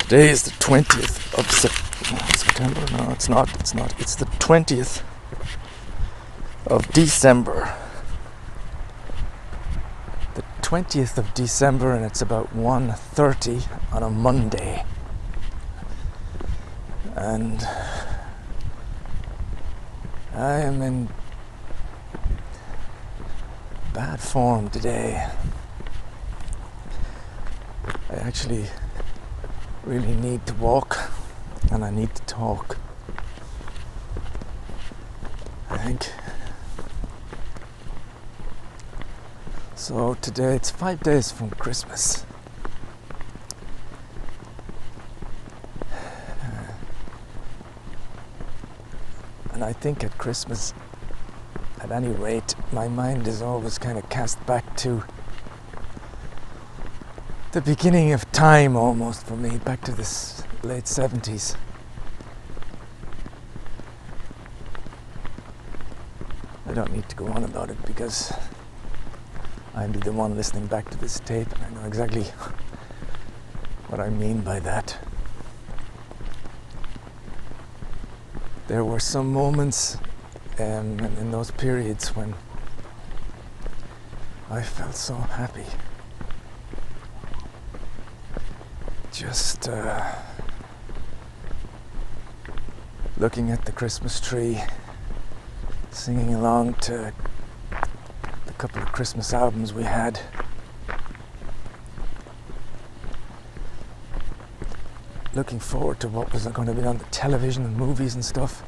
Today is the 20th of September. No, it's not. It's the 20th of December. The 20th of December, and it's about 1:30 on a Monday. And I am in bad form today. I actually really need to walk, and I need to talk, I think. So today it's 5 days from Christmas. And I think at Christmas, at any rate, my mind is always kind of cast back to the beginning of time, almost, for me, back to this late 70s. I don't need to go on about it because I'm the one listening back to this tape, and I know exactly what I mean by that. There were some moments in those periods when I felt so happy. Just looking at the Christmas tree, singing along to the couple of Christmas albums we had. Looking forward to what was going to be on the television and movies and stuff.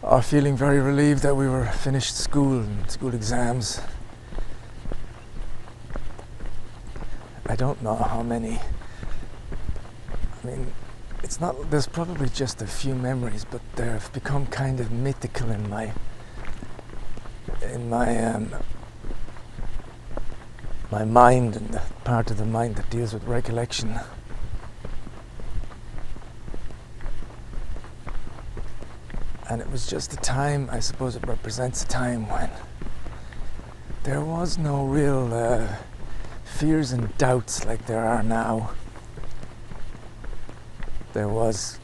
Or feeling very relieved that we were finished school and school exams. I don't know how many. I mean, it's not. There's probably just a few memories, but they've become kind of mythical in my my mind, and the part of the mind that deals with recollection. And it was just a time, I suppose it represents a time when there was no real fears and doubts like there are now. There was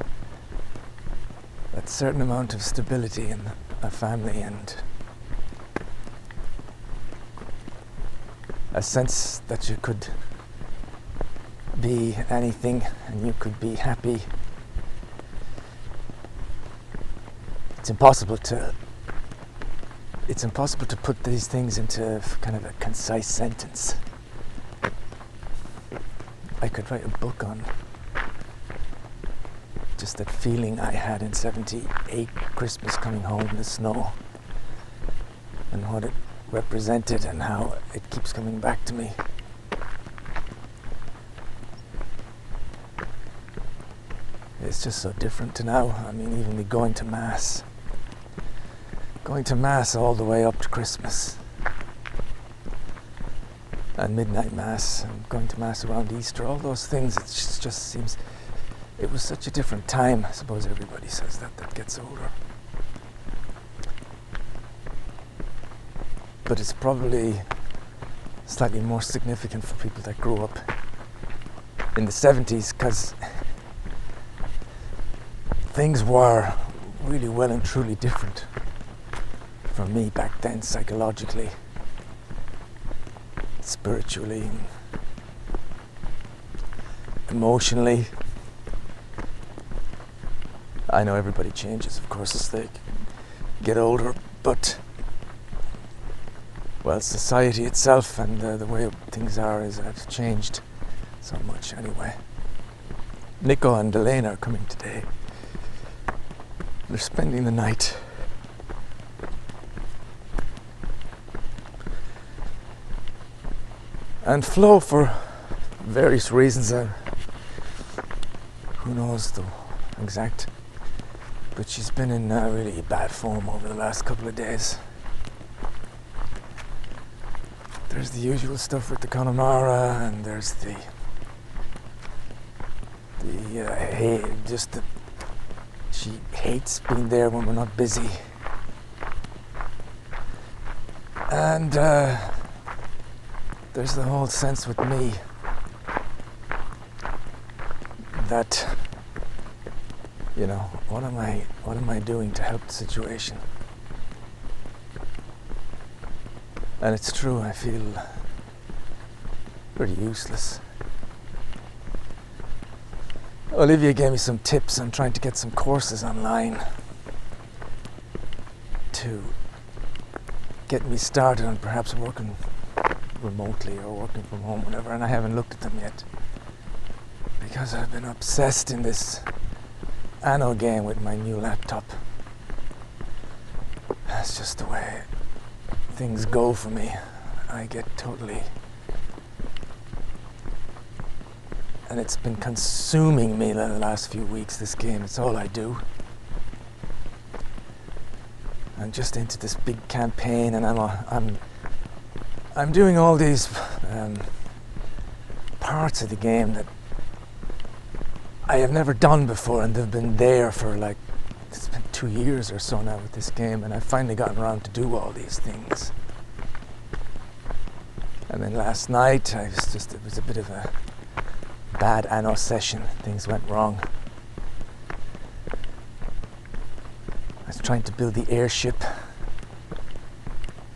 that certain amount of stability in a family and a sense that you could be anything and you could be happy. It's impossible to put these things into kind of a concise sentence. I could write a book on just that feeling I had in 78, Christmas, coming home in the snow, and what it represented and how it keeps coming back to me. It's just so different to now. I mean, even me going to Mass all the way up to Christmas, and midnight Mass, and going to Mass around Easter, all those things, it just seems, it was such a different time. I suppose everybody says that gets older. But it's probably slightly more significant for people that grew up in the 70s, because things were really well and truly different for me back then, psychologically, spiritually, emotionally. I know everybody changes, of course, as they get older, but well, society itself and the way things are have changed so much anyway. Nico and Elaine are coming today. They're spending the night. And Flo, for various reasons, who knows the exact, but she's been in really bad form over the last couple of days. There's the usual stuff with the Connemara, and there's she hates being there when we're not busy. And there's the whole sense with me that, you know, what am I doing to help the situation? And it's true, I feel pretty useless. Olivia gave me some tips on trying to get some courses online to get me started on perhaps working remotely or working from home, whatever, and I haven't looked at them yet because I've been obsessed in this Anno game with my new laptop. That's just the way things go for me. I get totally... And it's been consuming me the last few weeks, this game. It's all I do. I'm just into this big campaign, and I'm doing all these parts of the game that I have never done before, and they've been there for like, it's been 2 years or so now with this game, and I've finally gotten around to do all these things. And then last night, it was a bit of a bad Anno session. Things went wrong. I was trying to build the airship,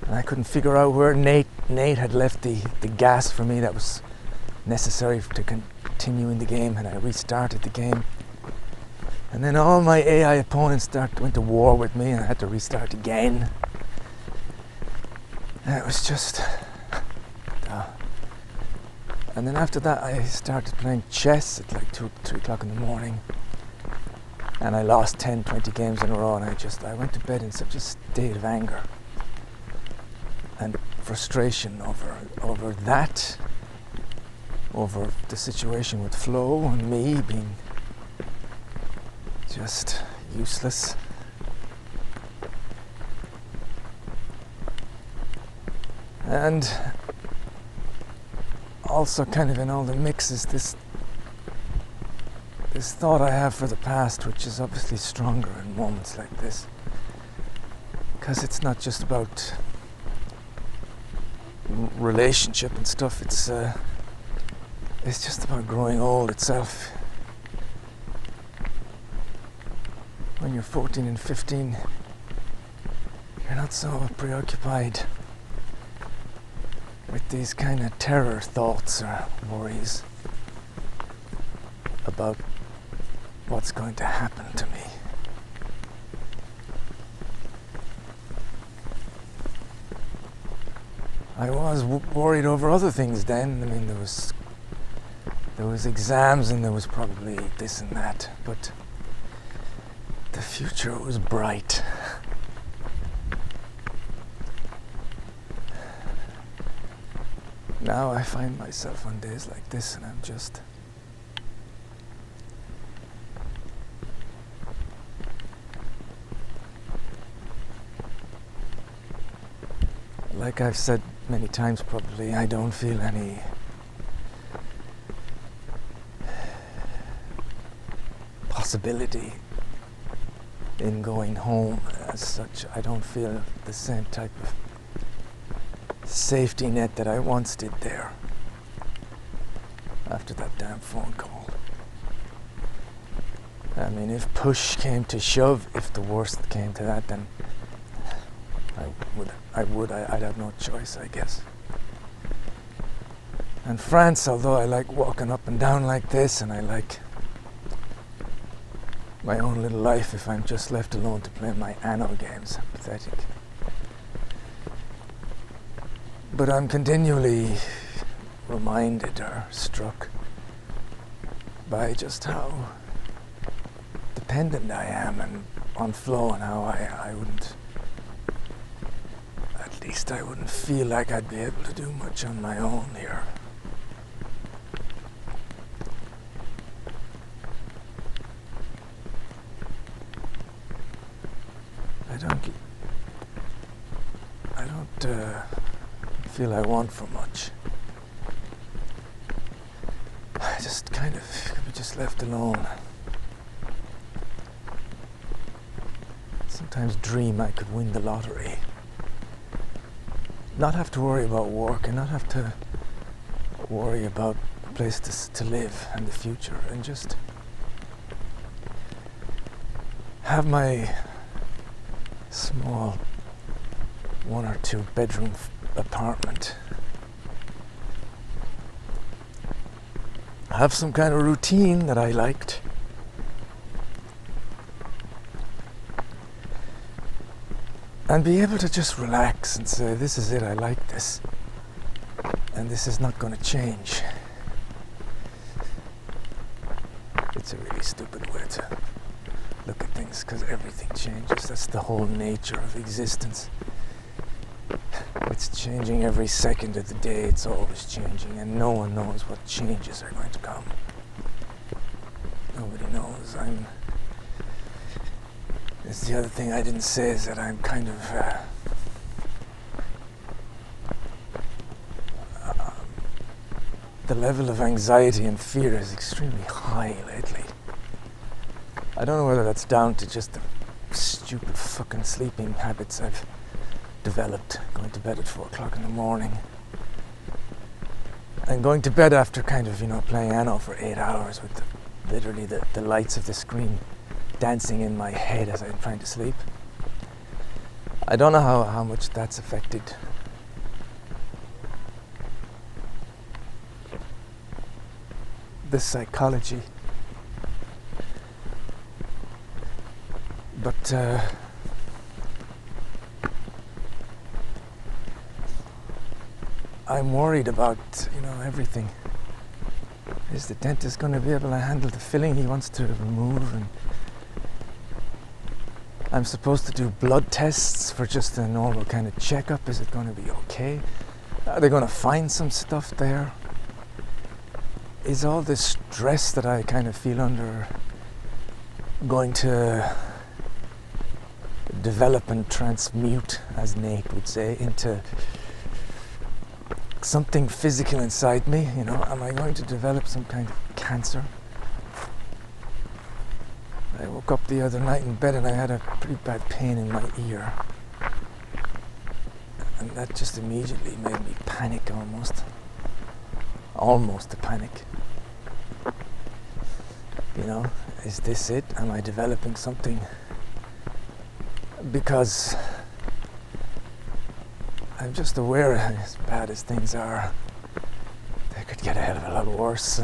and I couldn't figure out where Nate had left the gas for me that was necessary to continue in the game, and I restarted the game. And then all my AI opponents went to war with me, and I had to restart again. And it was just... And then after that I started playing chess at like 2, 3 o'clock in the morning, and I lost 10, 20 games in a row, and I went to bed in such a state of anger and frustration over that, over the situation with Flo and me being just useless. And also kind of in all the mixes, this thought I have for the past, which is obviously stronger in moments like this, because it's not just about relationship and stuff, it's just about growing old itself. When you're 14 and 15, you're not so preoccupied with these kind of terror thoughts or worries about what's going to happen to me. I was worried over other things then. I mean, there was exams, and there was probably this and that, but the future was bright. Now I find myself on days like this, and I'm just... like I've said many times probably, I don't feel any possibility in going home as such. I don't feel the same type of safety net that I once did there after that damn phone call. I mean, if push came to shove, if the worst came to that, then I'd have no choice, I guess. And France, although I like walking up and down like this, and I like my own little life if I'm just left alone to play my Anno games, pathetic. But I'm continually reminded or struck by just how dependent I am and on Flo, and how I wouldn't, at least I wouldn't feel like I'd be able to do much on my own here. I don't feel I want for much. I just kind of could be just left alone. Sometimes dream I could win the lottery. Not have to worry about work, and not have to worry about a place to live and the future, and just have my small 1 or 2 bedroom apartment. Have some kind of routine that I liked. And be able to just relax and say, this is it, I like this. And this is not going to change. It's a really stupid way to look at things, because everything changes. That's the whole nature of existence. It's changing every second of the day. It's always changing, and no one knows what changes are going to come. Nobody knows. It's the other thing I didn't say is that I'm kind of the level of anxiety and fear is extremely high lately. I don't know whether that's down to just the stupid fucking sleeping habits I've developed, going to bed at 4 o'clock in the morning and going to bed after kind of, playing Anno for 8 hours with literally the lights of the screen dancing in my head as I'm trying to sleep. I don't know how much that's affected the psychology, but I'm worried about, everything. Is the dentist going to be able to handle the filling he wants to remove? And I'm supposed to do blood tests for just a normal kind of checkup. Is it going to be okay? Are they going to find some stuff there? Is all this stress that I kind of feel under going to develop and transmute, as Nate would say, into something physical inside me? Am I going to develop some kind of cancer? I woke up the other night in bed and I had a pretty bad pain in my ear, and that just immediately made me panic. Almost a panic. Is this it? Am I developing something? Because I'm just aware, as bad as things are, they could get a hell of a lot worse.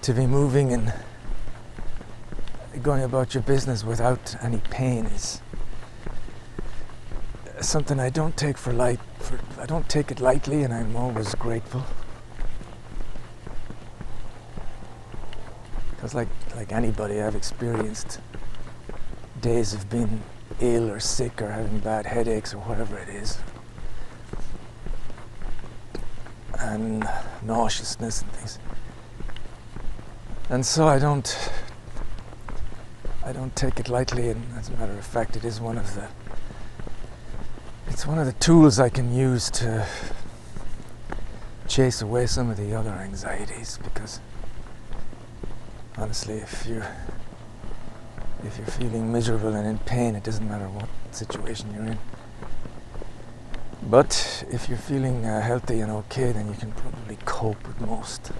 To be moving and going about your business without any pain is something I don't take I don't take it lightly, and I'm always grateful. Because like anybody, I've experienced days of being ill or sick or having bad headaches or whatever it is, and nauseousness and things. And so I don't take it lightly, and as a matter of fact, it's one of the tools I can use to chase away some of the other anxieties, because honestly, if you're feeling miserable and in pain, it doesn't matter what situation you're in. But if you're feeling healthy and okay, then you can probably cope with most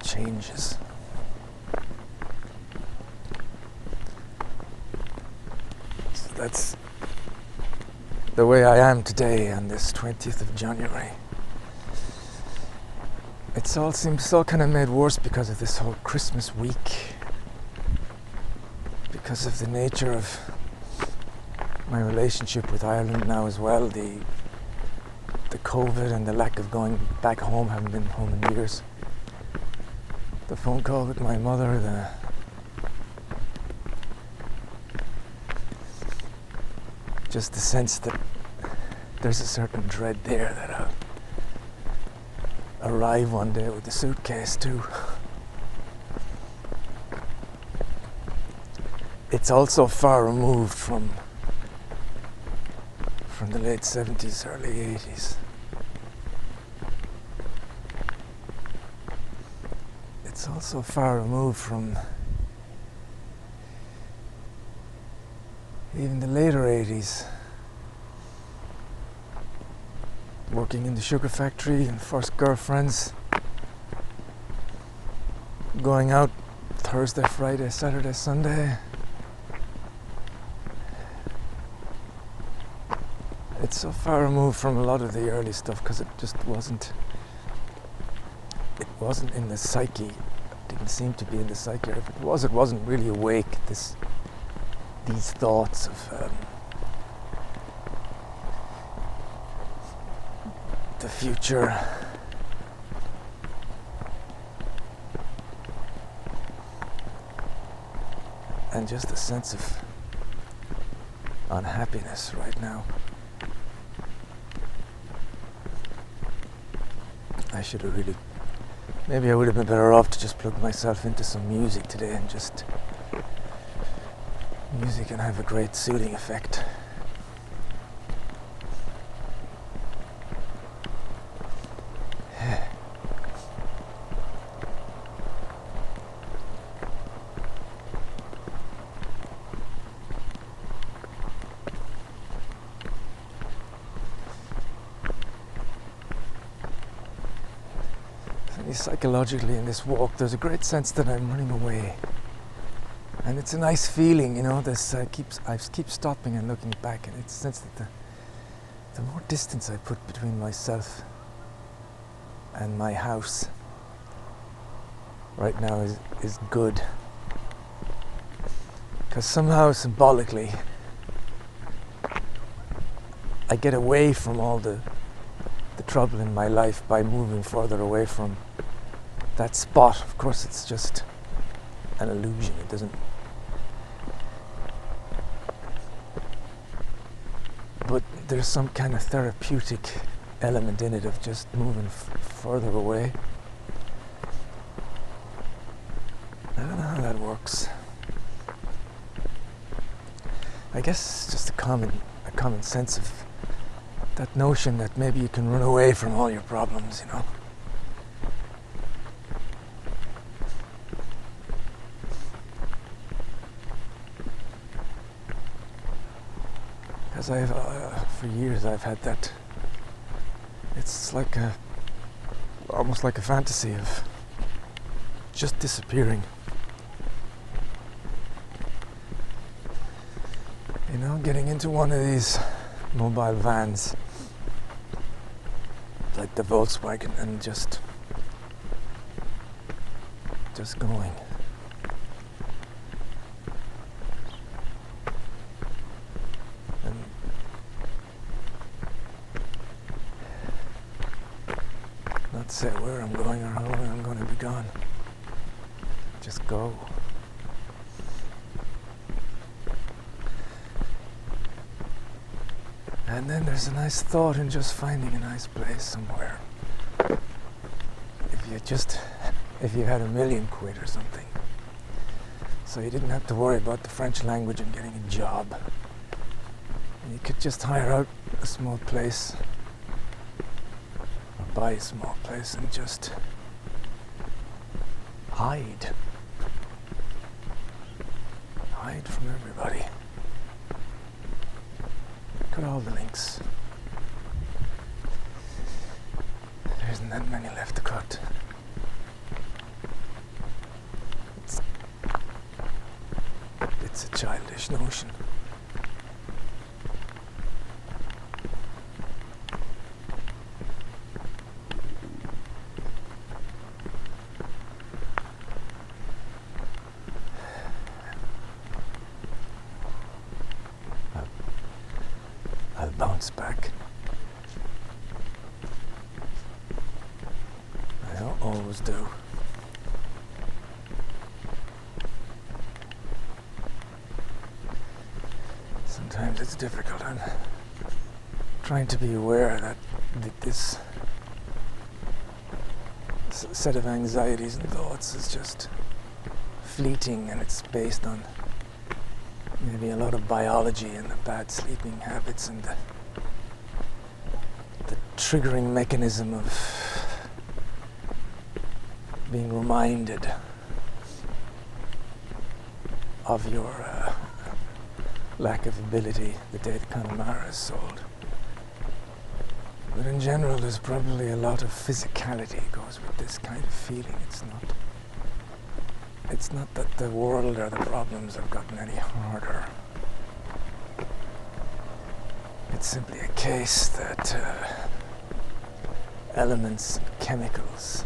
changes. So that's the way I am today on this 20th of January. It all seems so kind of made worse because of this whole Christmas week, because of the nature of my relationship with Ireland now as well, the COVID and the lack of going back home. Haven't been home in years. The phone call with my mother, just the sense that there's a certain dread there that I'll arrive one day with a suitcase too. It's also far removed from the late 70s, early 80s. It's also far removed from even the later 80s. Working in the sugar factory and first girlfriends, going out Thursday, Friday, Saturday, Sunday. It's so far removed from a lot of the early stuff because it just wasn't in the psyche. It didn't seem to be in the psyche. If it was, it wasn't really awake. These thoughts of the future. And just a sense of unhappiness right now. I should have really, maybe I would have been better off to just plug myself into some music today, and just, music can have a great soothing effect. Psychologically, in this walk, there's a great sense that I'm running away, and it's a nice feeling, you know. I keep stopping and looking back, and it's a sense that the more distance I put between myself and my house right now is good, because somehow symbolically I get away from all the trouble in my life by moving further away from that spot. Of course, it's just an illusion. It doesn't. But there's some kind of therapeutic element in it of just moving further away. I don't know how that works. I guess it's just a common sense of that notion that maybe you can run away from all your problems, you know. Because for years I've had that. It's like almost like a fantasy of just disappearing. You know, getting into one of these mobile vans, like the Volkswagen, and just going. Not say where I'm going or how long I'm going to be gone. Just go. And then there's a nice thought in just finding a nice place somewhere. If you had £1 million or something, so you didn't have to worry about the French language and getting a job. And you could just hire out a small place, or buy a small place, and just hide from everybody. Cut all the links. There isn't that many left to cut. It's a childish notion. I'll bounce back. I always do. Sometimes it's difficult. I'm trying to be aware that this set of anxieties and thoughts is just fleeting, and it's based on maybe a lot of biology and the bad sleeping habits and the triggering mechanism of being reminded of your lack of ability the day the Connemara is sold. But in general, there's probably a lot of physicality goes with this kind of feeling. It's not It's not that the world or the problems have gotten any harder. It's simply a case that elements and chemicals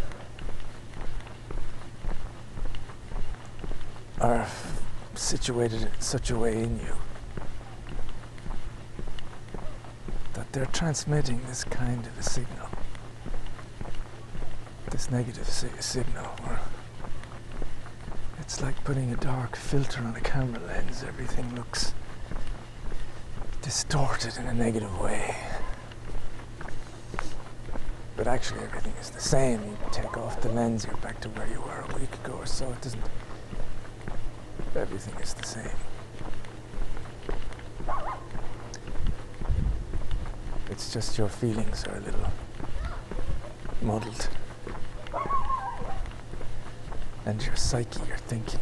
are situated in such a way in you that they're transmitting this kind of a signal, this negative signal, where it's like putting a dark filter on a camera lens. Everything looks distorted in a negative way. But actually everything is the same. You take off the lens, you're back to where you were a week ago or so. It doesn't... Everything is the same. It's just your feelings are a little muddled. And your psyche, your thinking.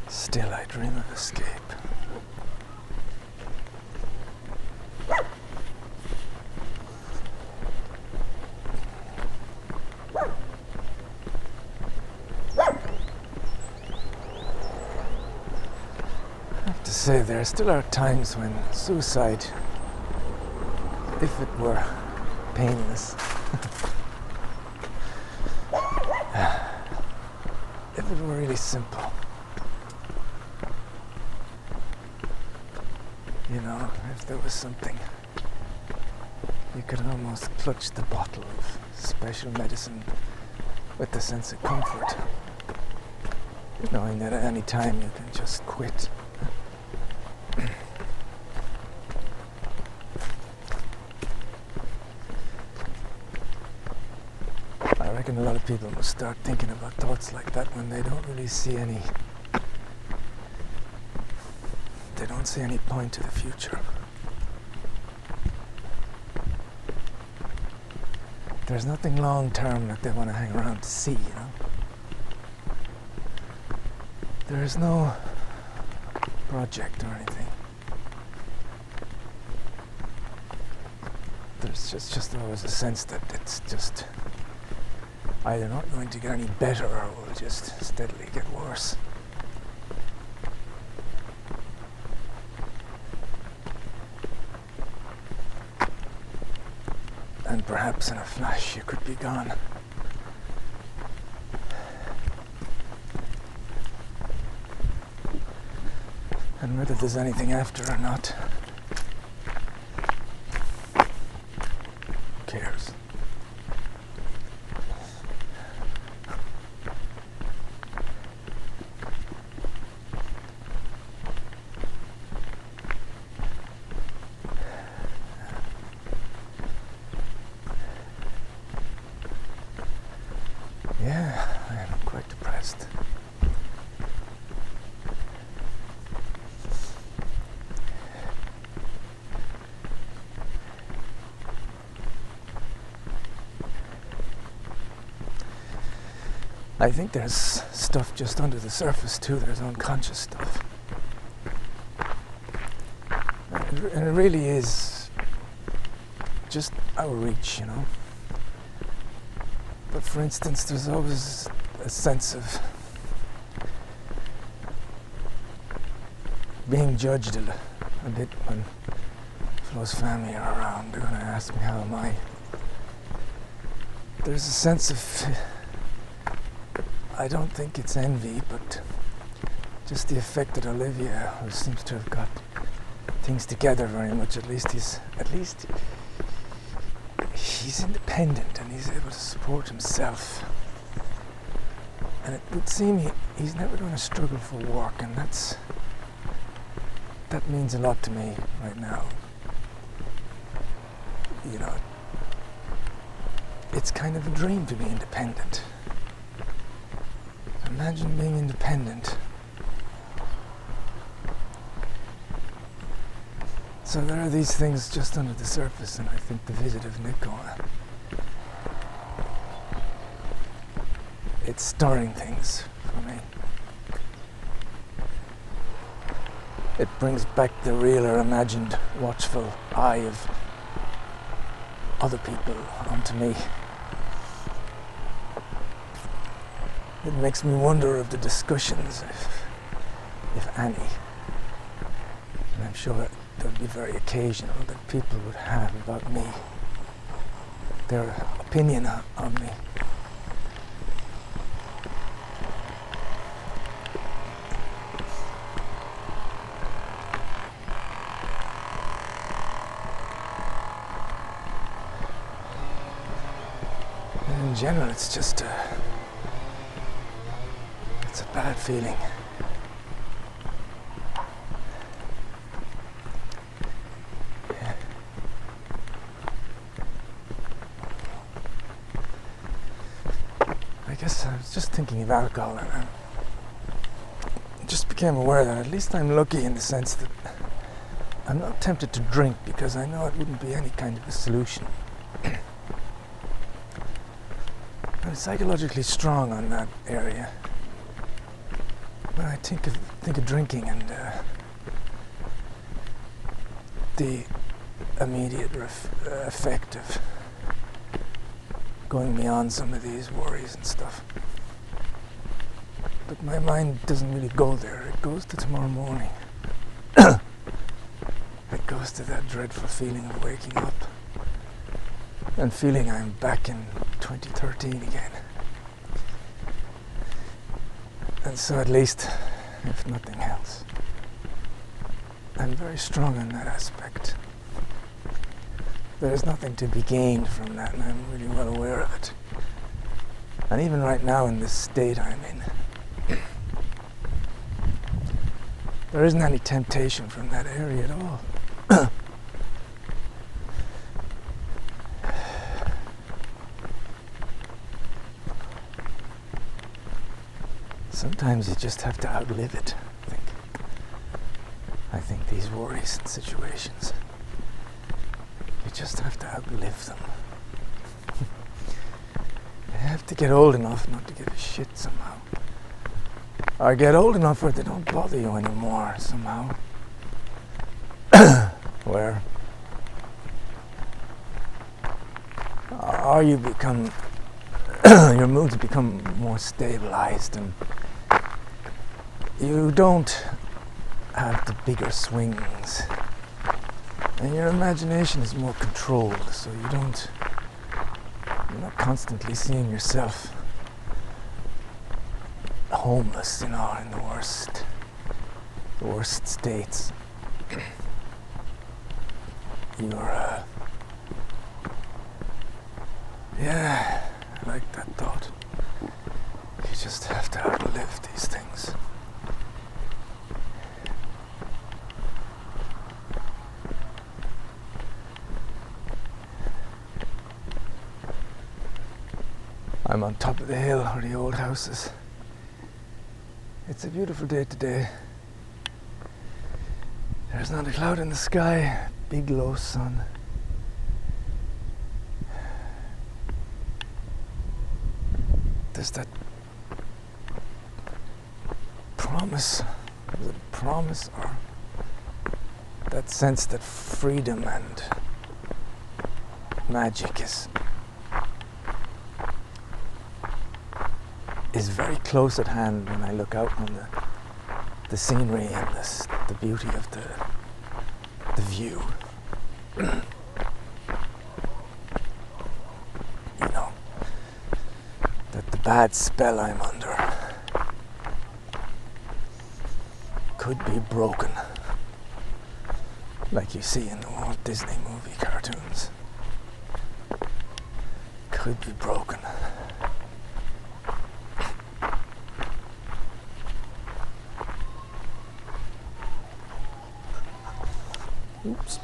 Still, I dream of escape. I have to say, there still are times when suicide, if it were painless, if it were really simple, you know, if there was something, you could almost clutch the bottle of special medicine with the sense of comfort, knowing that at any time you can just quit. I reckon a lot of people must start thinking about thoughts like that when they don't really see any... They don't see any point to the future. There's nothing long-term that they want to hang around to see, you know? There is no project or anything. There's just always a sense that it's just either not going to get any better or will just steadily get worse. And perhaps in a flash you could be gone. And whether there's anything after or not, who cares? Yeah, I am quite depressed. I think there's stuff just under the surface too. There's unconscious stuff. And it really is just out of reach, you know. But for instance, there's always a sense of being judged a bit when Flo's family are around. They're gonna ask me how am I. There's a sense of, I don't think it's envy, but just the effect that Olivia, who seems to have got things together very much, at least he's independent and he's able to support himself. And it would seem he's never going to struggle for work, and that means a lot to me right now. You know, it's kind of a dream to be independent. Imagine being independent. So there are these things just under the surface, and I think the visit of Nico, it's stirring things for me. It brings back the real or imagined watchful eye of other people onto me. It makes me wonder of the discussions, if any, and I'm sure that there'll be very occasional, that people would have about me, their opinion on me. In general, it's just it's a bad feeling. Yeah. I guess I was just thinking of alcohol, and I just became aware that at least I'm lucky in the sense that I'm not tempted to drink because I know it wouldn't be any kind of a solution. I'm psychologically strong on that area. When I think of drinking and the immediate effect of going beyond some of these worries and stuff. But my mind doesn't really go there. It goes to tomorrow morning. It goes to that dreadful feeling of waking up and feeling I'm back in 2013 again. And so at least, if nothing else, I'm very strong on that aspect. There's nothing to be gained from that, and I'm really well aware of it. And even right now in this state I'm in, there isn't any temptation from that area at all. Sometimes you just have to outlive it, I think these worries and situations, you just have to outlive them. You have to get old enough not to give a shit somehow. Or get old enough where they don't bother you anymore somehow. Where or you become your moods become more stabilized and you don't have the bigger swings, and your imagination is more controlled, so you're not constantly seeing yourself homeless, in the worst states. You're yeah, I like that thought. You just have to outlive these things. I'm on top of the hill where the old house is. It's a beautiful day today. There's not a cloud in the sky, big low sun. There's that promise, is it a promise, or that sense that freedom and magic is very close at hand when I look out on the scenery and the beauty of the view. That the bad spell I'm under could be broken, like you see in the Walt Disney movie cartoons. Could be broken. Oops.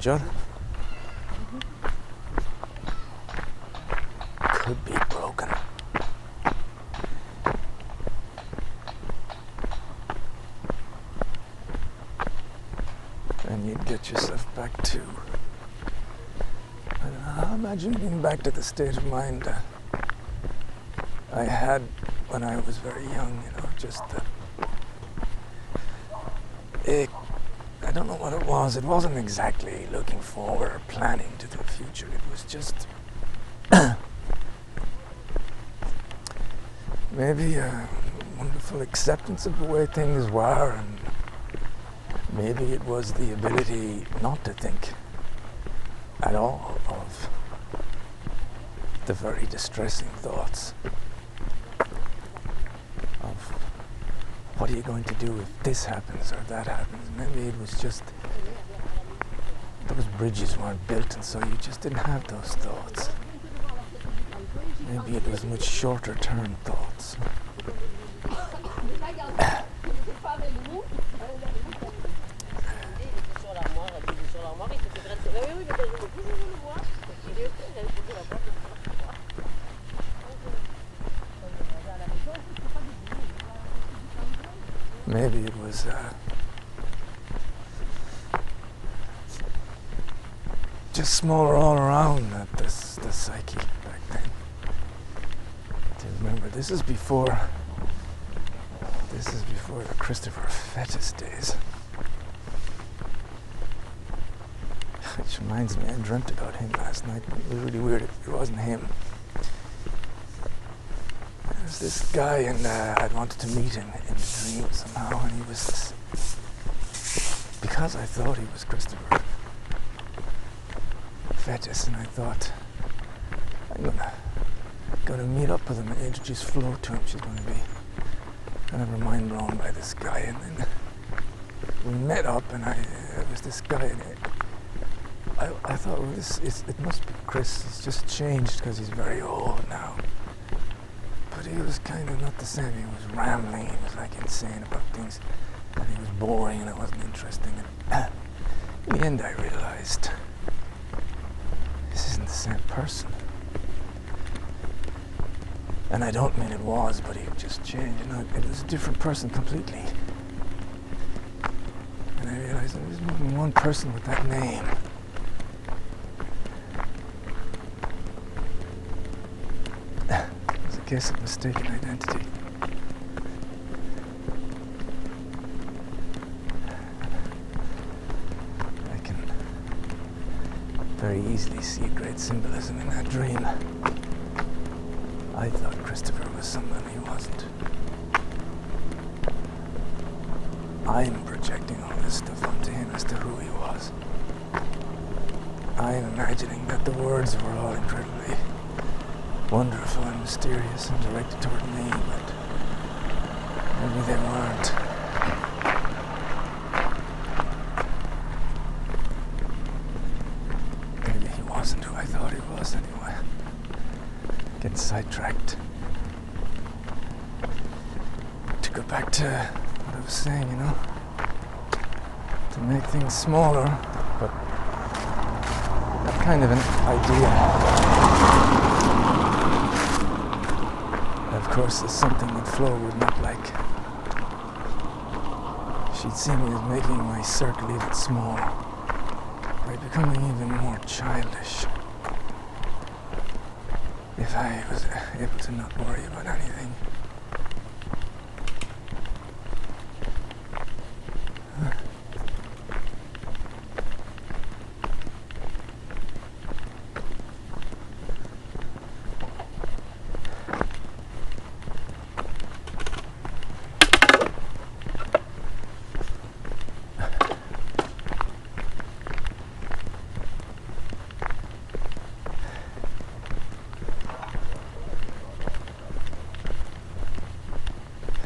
John? Could be broken. And you'd get yourself back to, I don't know, imagine being back to the state of mind I had when I was very young, just don't know what it was. It wasn't exactly looking forward or planning to the future. It was just maybe a wonderful acceptance of the way things were, and maybe it was the ability not to think at all of the very distressing thoughts of what are you going to do if this happens or that happens. Maybe it was just those bridges weren't built, and so you just didn't have those thoughts. Maybe it was much shorter term thoughts. Maybe it was just smaller all around, the psyche back then. Do you remember? This is before the Christopher Fettes days. Which reminds me, I dreamt about him last night. It was really weird. It wasn't him. There's this guy, and I'd wanted to meet him in the dream somehow, and he was, because I thought he was Christopher Fettes, and I thought, I'm gonna meet up with him and introduce Flo to him. She's gonna be kind of her mind blown by this guy, and then we met up, and it was this guy, and I thought, well, it must be Chris. He's just changed because he's very old now. But he was kind of not the same. He was rambling. He was like insane about things, and he was boring, and it wasn't interesting. And in the end, I realized this isn't the same person. And I don't mean it was, but he just changed. It was a different person completely. And I realized there was more than one person with that name. It was a case of mistaken identity. I can very easily see great symbolism in that dream. I thought Christopher was someone he wasn't. I'm projecting all this stuff onto him as to who he was. I'm imagining that the words were all incredibly wonderful and mysterious and directed toward me, but maybe they weren't. Maybe he wasn't who I thought he was anyway. Getting sidetracked. To go back to what I was saying, to make things smaller, but that kind of an idea, of course, is something that Flo would not like. She'd see me as making my circle even smaller, by becoming even more childish. If I was able to not worry about anything.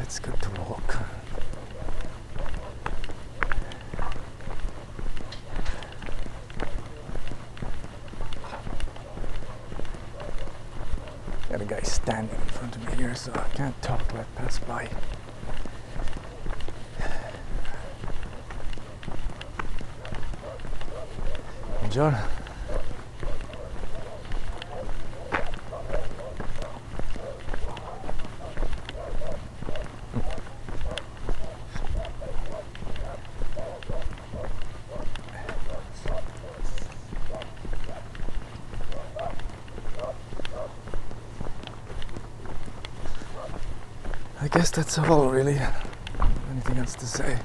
It's good to walk. Got a guy standing in front of me here, so I can't talk, let pass by. John. I guess that's all, really. Anything else to say?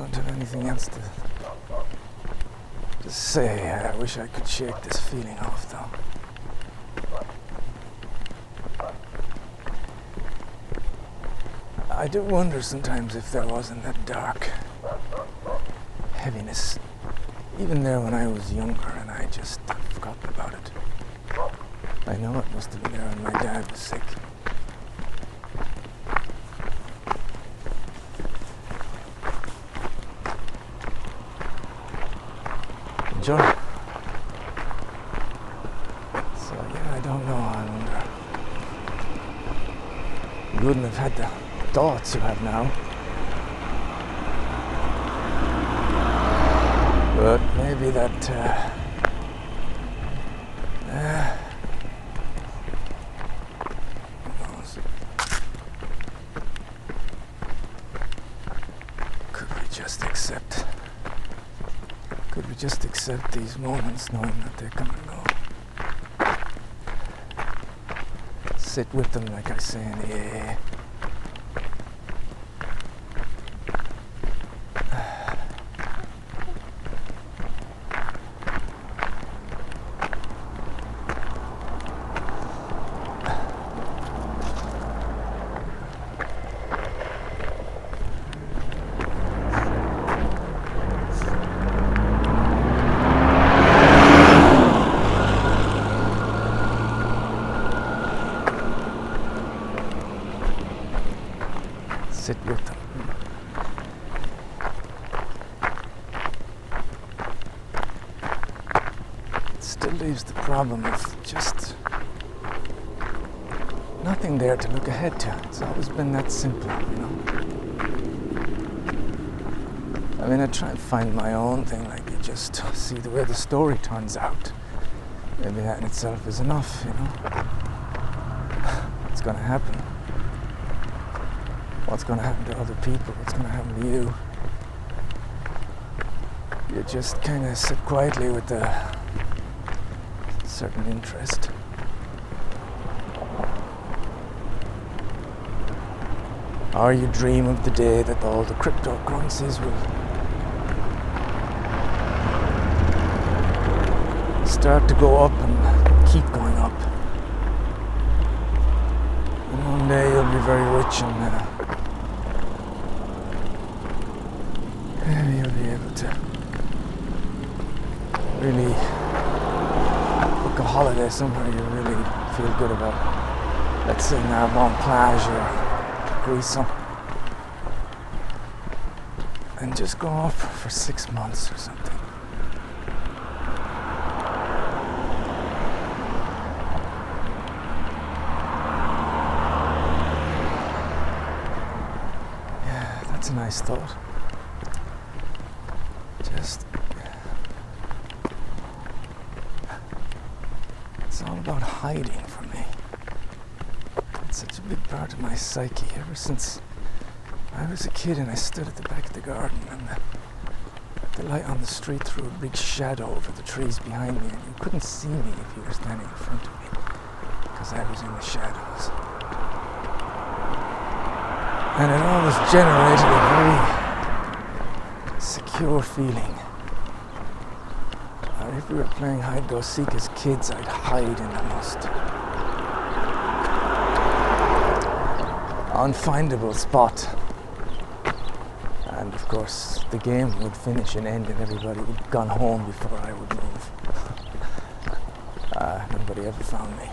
don't have anything else to say. I wish I could shake this feeling off, though. I do wonder sometimes if there wasn't that dark heaviness, even there when I was younger, and I just forgot about it. I know it must have been there when my dad was sick. Enjoy. So yeah, I don't know. I wonder. You wouldn't have had the thoughts you have now. But maybe that who knows? Could we just accept these moments knowing that they come and go? Sit with them like I say in the AA. Sit with them. It still leaves the problem of just nothing there to look ahead to. It's always been that simple, you know. I mean, I try and find my own thing, like you just see the way the story turns out. Maybe that in itself is enough, you know. It's gonna happen. What's going to happen to other people? What's going to happen to you? You just kind of sit quietly with a certain interest. Or you dream of the day that all the cryptocurrencies will start to go up and keep going up. And one day you'll be very rich and maybe you'll be able to really book a holiday somewhere you really feel good about. Let's say Narbonne-Plage or Grisons. And just go off for 6 months or something. Yeah, that's a nice thought. It's all about hiding for me. It's such a big part of my psyche ever since I was a kid and I stood at the back of the garden and the light on the street threw a big shadow over the trees behind me and you couldn't see me if you were standing in front of me because I was in the shadows. And it always generated a very secure feeling. If we were playing hide-go-seek as kids, I'd hide in the most unfindable spot. And of course, the game would finish and end and everybody would have gone home before I would move. Nobody ever found me.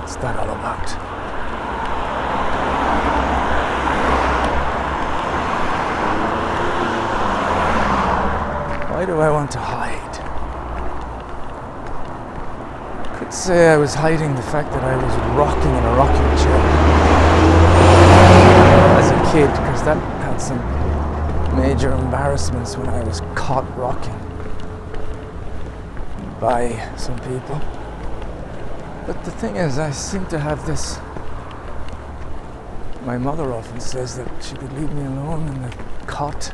What's that all about? Why do I want to hide? I could say I was hiding the fact that I was rocking in a rocking chair as a kid, because that had some major embarrassments when I was caught rocking by some people. But the thing is, I seem to have this. My mother often says that she could leave me alone in the cot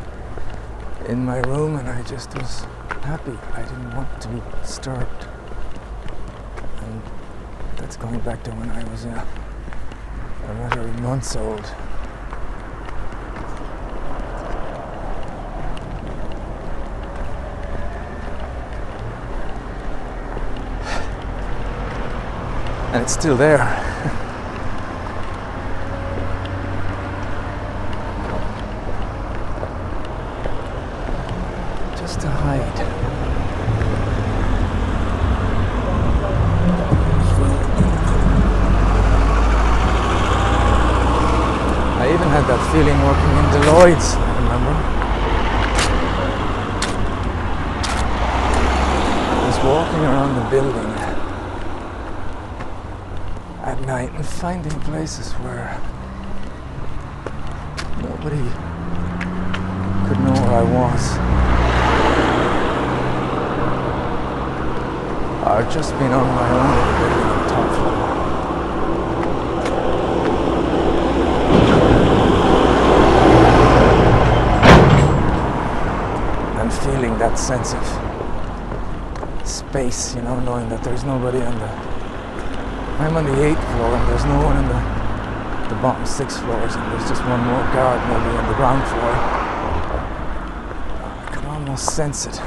in my room and I just was happy. I didn't want to be disturbed. And that's going back to when I was a a matter of months old. And it's still there. Just to hide. I even had that feeling working in Deloitte's, I remember. I was walking around the building at night and finding places where nobody could know where I was. I'd just been on my own in the building on the top floor. And feeling that sense of space, you know, knowing that there's nobody on the... I'm on the 8th floor and there's no one on the bottom 6 floors, and there's just one more guard maybe on the ground floor. I could almost sense it.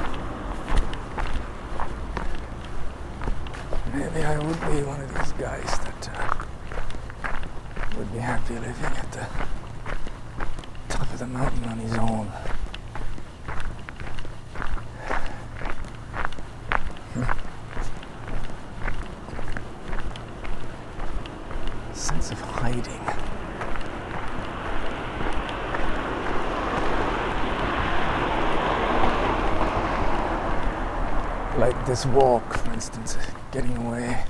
Maybe I would be one of these guys that would be happy living at the top of the mountain on his own. Sense of hiding. Like this walk, for instance, getting away.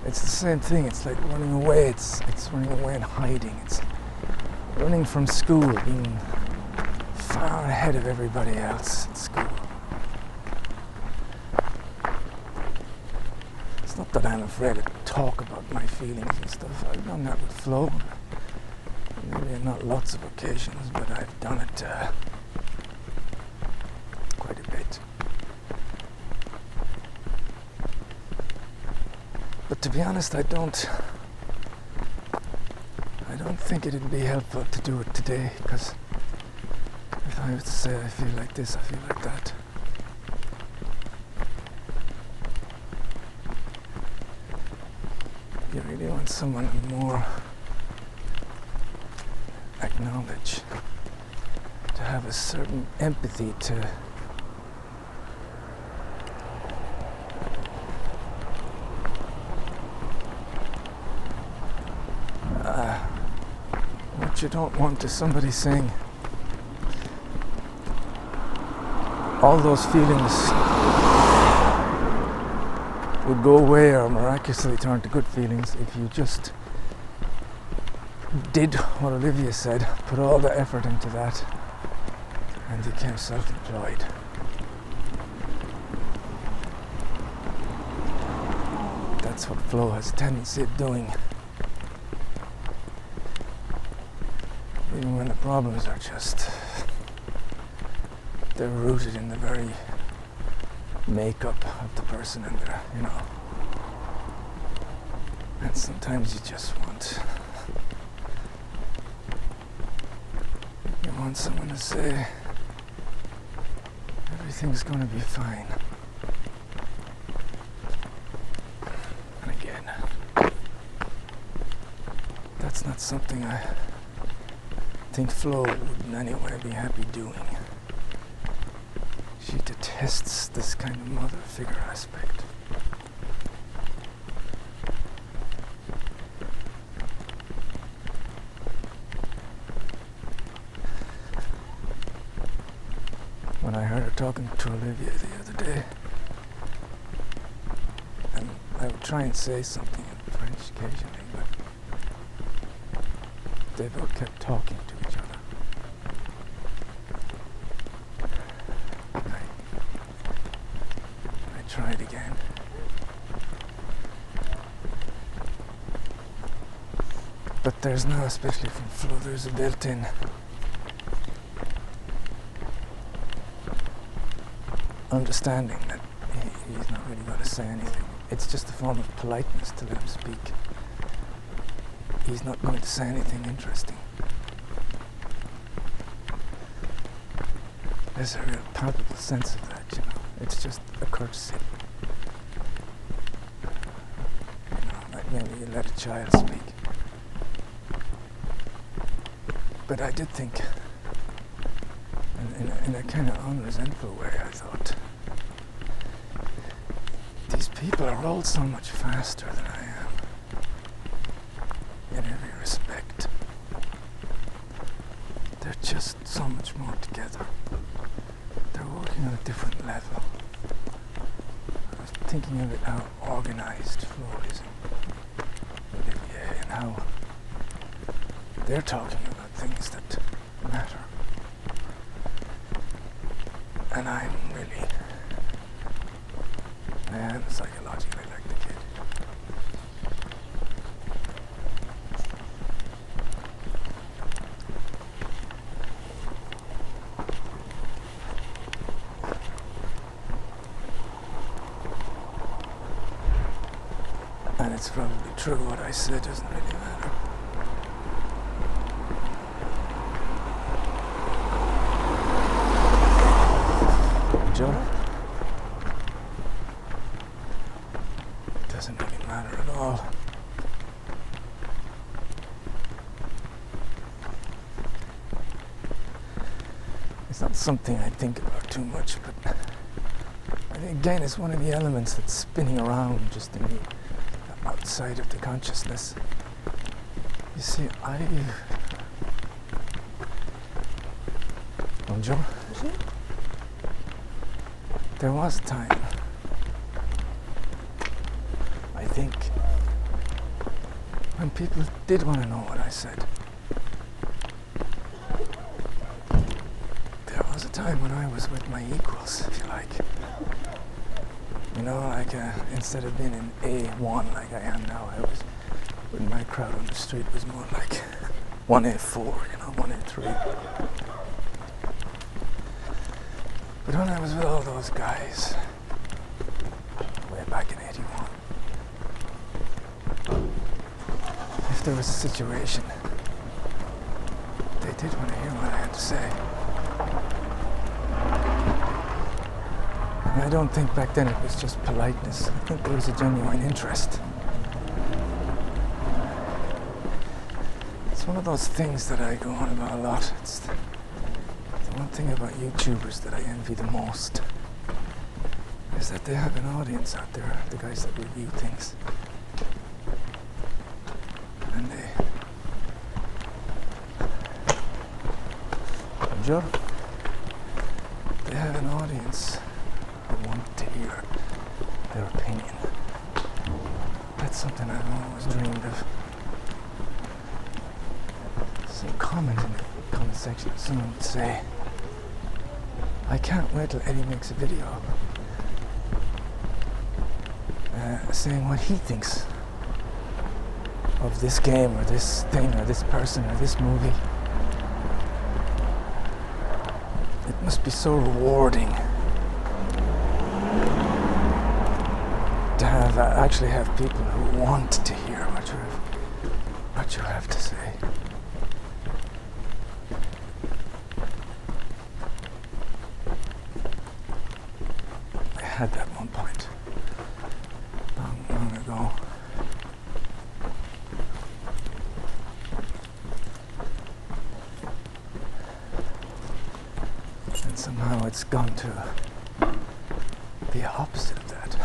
It's the same thing. It's like running away. It's running away and hiding. It's running from school, being far ahead of everybody else at school. It's not that I'm afraid to talk about my feelings and stuff. I've done that with Flo. Maybe not lots of occasions, but I've done it quite a bit. But to be honest, I don't think it'd be helpful to do it today, because if I was to say I feel like this, I feel like that, you really want someone to more acknowledge, to have a certain empathy to what you don't want is somebody saying all those feelings would go away or miraculously turn to good feelings if you just did what Olivia said, put all the effort into that, and became self-employed. That's what Flo has a tendency of doing. Even when the problems are just, they're rooted in the very makeup of the person and their, you know. And sometimes you just want someone to say everything's gonna be fine. And again, that's not something I think Flo would in any way be happy doing. She detests this kind of mother figure aspect. When I heard her talking to Olivia the other day, and I would try and say something in French occasionally, but they both kept talking to each other. I tried again. But there's now, especially from Flo, there's a built-in understanding that he's not really going to say anything. it's just a form of politeness to let him speak. He's not going to say anything interesting. There's a real palpable sense of that, you know. It's just a courtesy. You know, like maybe you let a child speak. But I did think, in a kind of unresentful way, I thought, these people are all so much faster than I am, in every respect. They're just so much more together. They're working on a different level. I was thinking of it, how organized Flo is, Olivier, and how they're talking about things that matter. And I am psychologically like the kid. And it's probably true what I said doesn't really matter. Joe? It doesn't really matter at all. It's not something I think about too much, but I think again it's one of the elements that's spinning around just in the outside of the consciousness. You see, Bonjour. There was a time, I think, when people did want to know what I said. There was a time when I was with my equals, if you like. You know, like instead of being in A1 like I am now, I was with my crowd on the street was more like 1A4, you know, 1A3. But when I was with all those guys, way back in '81, if there was a situation, they did want to hear what I had to say. And I don't think back then it was just politeness. I think there was a genuine interest. It's one of those things that I go on about a lot. It's the one thing about YouTubers that I envy the most is that they have an audience out there, the guys that review things. And they have an audience who want to hear their opinion. That's something I've always dreamed of. Some comment in the comment section, someone would say, I can't wait till Eddie makes a video saying what he thinks of this game or this thing or this person or this movie. It must be so rewarding to have actually have people who want to hear what you have to say. I had that one point long ago. And somehow it's gone to the opposite of that.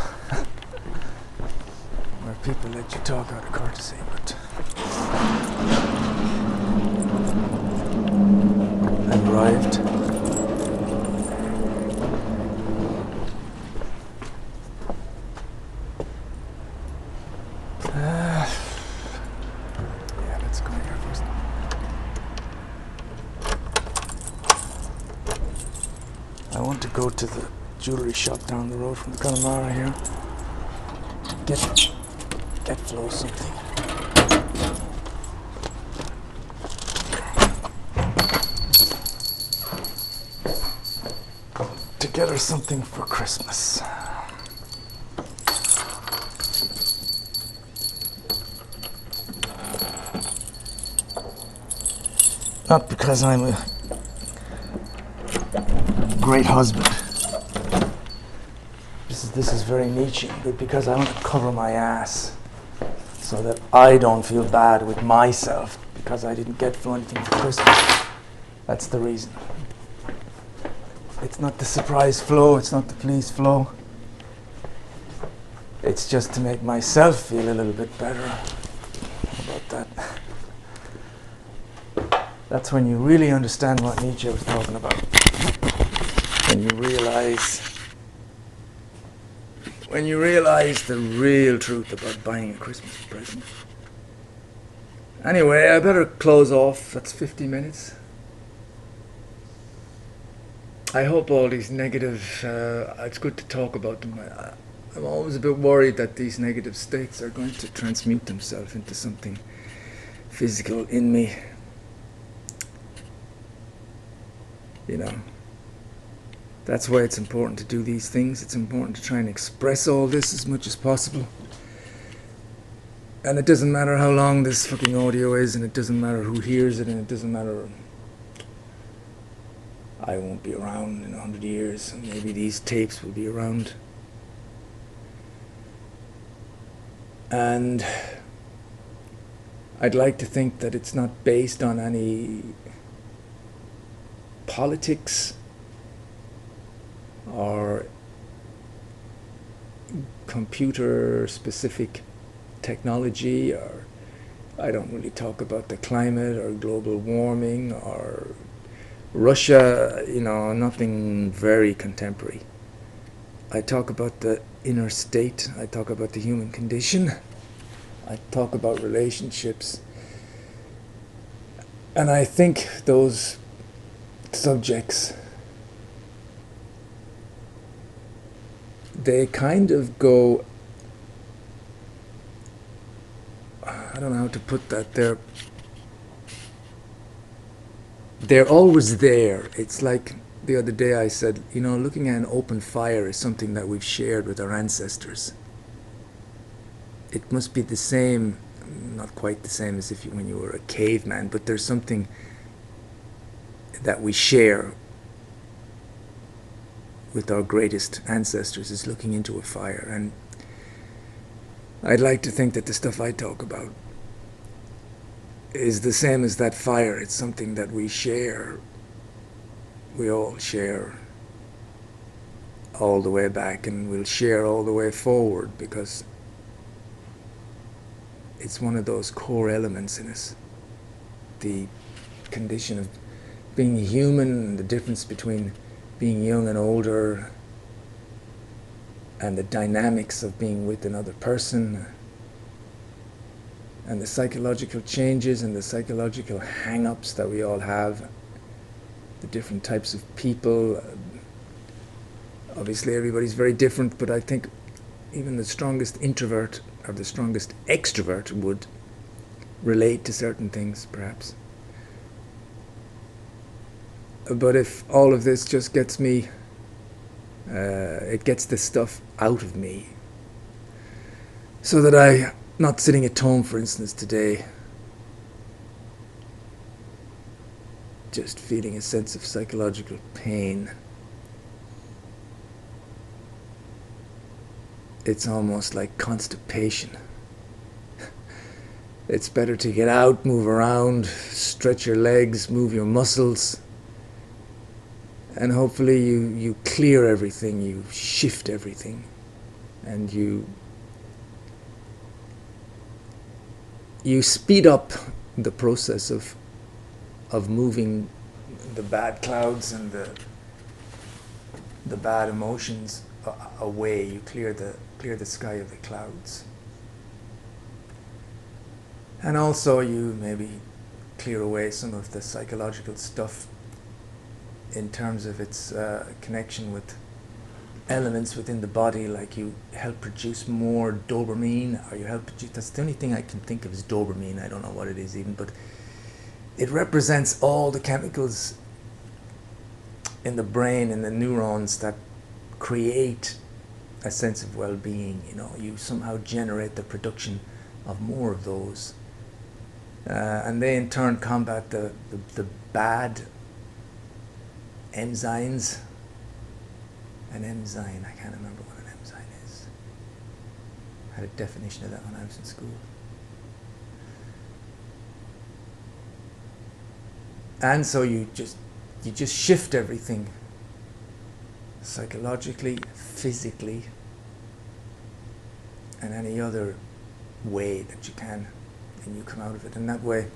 Where people let you talk out of courtesy, but I've arrived. Yeah, let's go here first. I want to go to the jewelry shop down the road from the Connemara here. Get Flo something. To get her something for Christmas. Not because I'm a great husband. This is very Nietzsche, but because I want to cover my ass so that I don't feel bad with myself because I didn't get Flo anything for Christmas. That's the reason. It's not the surprise Flo, it's not the please Flo. It's just to make myself feel a little bit better. How about that? That's when you really understand what Nietzsche was talking about. When you realize the real truth about buying a Christmas present. Anyway, I better close off. That's 50 minutes. I hope all these negative, it's good to talk about them. I'm always a bit worried that these negative states are going to transmute themselves into something physical in me. You know, that's why it's important to do these things. It's important to try and express all this as much as possible. And it doesn't matter how long this fucking audio is, and it doesn't matter who hears it, and it doesn't matter. I won't be around in 100 years, and maybe these tapes will be around. And I'd like to think that it's not based on any politics or computer specific technology, or I don't really talk about the climate or global warming or Russia, you know, nothing very contemporary. I talk about the inner state, I talk about the human condition, I talk about relationships, and I think those subjects, they kind of go, I don't know how to put that, they're always there. It's like the other day I said, you know, looking at an open fire is something that we've shared with our ancestors. It must be the same, not quite the same as if when you were a caveman, but there's something that we share with our greatest ancestors, is looking into a fire. And I'd like to think that the stuff I talk about is the same as that fire. It's something that we share. We all share all the way back, and we'll share all the way forward, because it's one of those core elements in us. The condition of being human, the difference between being young and older, and the dynamics of being with another person, and the psychological changes and the psychological hang-ups that we all have, the different types of people. Obviously everybody's very different, but I think even the strongest introvert or the strongest extrovert would relate to certain things, perhaps. But if all of this just gets me, it gets the stuff out of me, so that I'm not sitting at home, for instance, today, just feeling a sense of psychological pain. It's almost like constipation. It's better to get out, move around, stretch your legs, move your muscles, and hopefully you clear everything, you shift everything, and you speed up the process of moving the bad clouds and the bad emotions away. You clear the sky of the clouds, and also you maybe clear away some of the psychological stuff in terms of its connection with elements within the body, like you help produce more dopamine, or you help produce, that's the only thing I can think of is dopamine. I don't know what it is even, but it represents all the chemicals in the brain and the neurons that create a sense of well-being. You know, you somehow generate the production of more of those, and they in turn combat the bad enzymes. An enzyme, I can't remember what an enzyme is. I had a definition of that when I was in school. And so you just shift everything psychologically, physically, and any other way that you can, and you come out of it. And that way,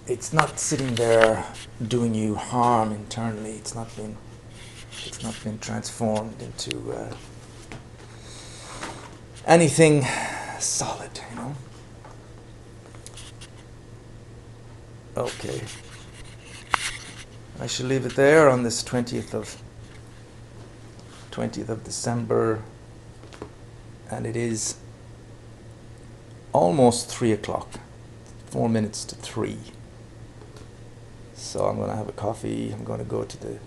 it's not sitting there doing you harm internally. It's not been transformed into anything solid, you know. Okay. I shall leave it there on this 20th of December, and it is almost 3 o'clock, 4 minutes to 3. So I'm going to have a coffee. I'm going to go to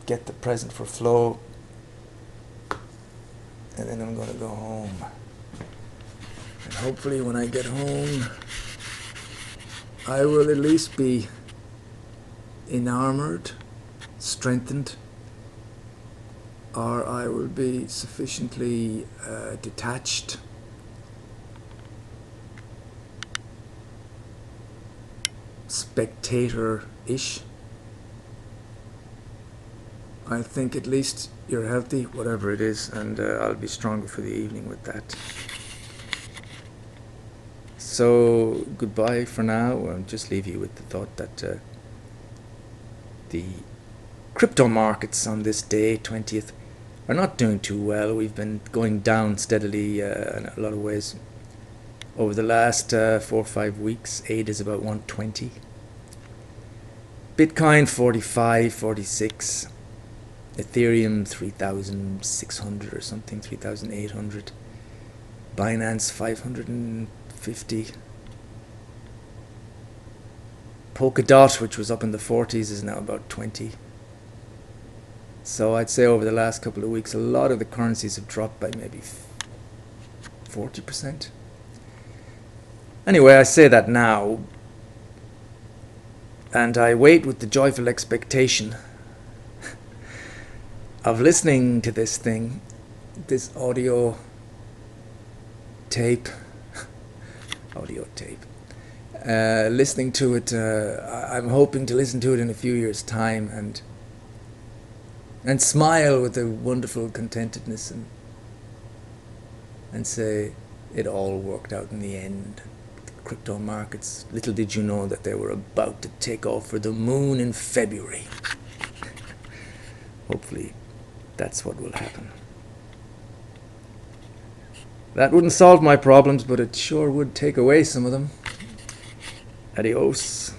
get the present for Flo, and then I'm going to go home. And hopefully when I get home, I will at least be enarmored, strengthened, or I will be sufficiently detached spectator-ish. I think at least you're healthy, whatever it is, and I'll be stronger for the evening with that. So goodbye for now. I'll just leave you with the thought that the crypto markets on this day, 20th, are not doing too well. We've been going down steadily in a lot of ways over the last 4 or 5 weeks. AID is about 120. Bitcoin 45, 46. Ethereum 3,600 or something, 3,800. Binance 550. Polkadot, which was up in the 40s, is now about 20. So I'd say over the last couple of weeks, a lot of the currencies have dropped by maybe 40%. Anyway, I say that now, and I wait with the joyful expectation of listening to this thing, this audio tape, listening to it. I'm hoping to listen to it in a few years' time and smile with a wonderful contentedness and say it all worked out in the end. The crypto markets, little did you know that they were about to take off for the moon in February. Hopefully that's what will happen. That wouldn't solve my problems, but it sure would take away some of them. Adios.